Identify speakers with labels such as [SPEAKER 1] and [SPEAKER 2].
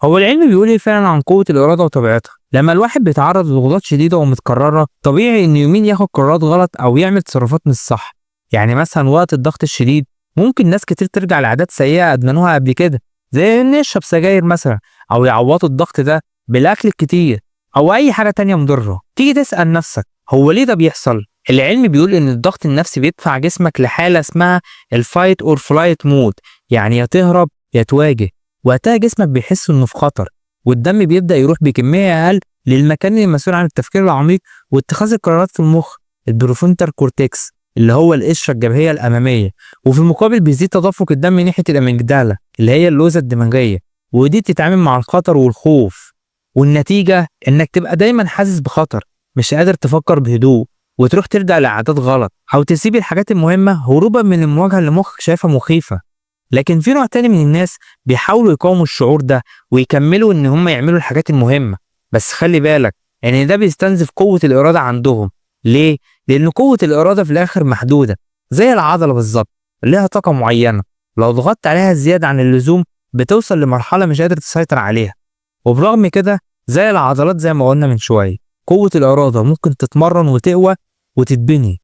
[SPEAKER 1] هو العلم بيقول ايه فعلا عن قوة الإرادة وطبيعتها؟ لما الواحد بيتعرض لضغوطات شديدة ومتكررة طبيعي إن يومين ياخد قرارات غلط أو يعمل تصرفات مش صح. يعني مثلا وقت الضغط الشديد ممكن ناس كتير ترجع لعادات سيئة أدمنوها قبل كده، زي إن يشرب سجاير مثلا، أو يعوضوا الضغط ده بالأكل الكتير أو أي حاجة تانية مضرة. تيجي تسأل نفسك هو ليه ده بيحصل؟ العلم بيقول إن الضغط النفسي بيدفع جسمك لحالة اسمها الفايت أور فلايت مود، يعني يا تهرب يا تواجه. وقتها جسمك بيحس إنه في خطر، والدم بيبدأ يروح بكمية أقل للمكان المسؤول عن التفكير العميق واتخاذ القرارات في المخ، البروفونتال كورتكس اللي هو القشرة الجبهية الأمامية. وفي المقابل بيزيد تدفق الدم ناحية الأميجدالا اللي هي اللوزة الدماغية، ودي بتتعامل مع الخطر والخوف. والنتيجة إنك تبقى دايما حاسس بخطر، مش قادر تفكر بهدوء، وتروح ترجع لعادات غلط أو تسيب الحاجات المهمة هروبا من المواجهة اللي مخك شايفها مخيفة. لكن في نوع تاني من الناس بيحاولوا يقاوموا الشعور ده ويكملوا ان هم يعملوا الحاجات المهمة، بس خلي بالك ان ده بيستنزف قوة الإرادة عندهم. ليه؟ لأن قوة الإرادة في الآخر محدودة، زي العضلة بالظبط، ليها طاقة معينة. لو ضغطت عليها زيادة عن اللزوم بتوصل لمرحلة مش قادر تسيطر عليها. وبرغم كده زي العضلات زي ما قلنا من شوية، قوة الإرادة ممكن تتمرن وتقوى وتتبني،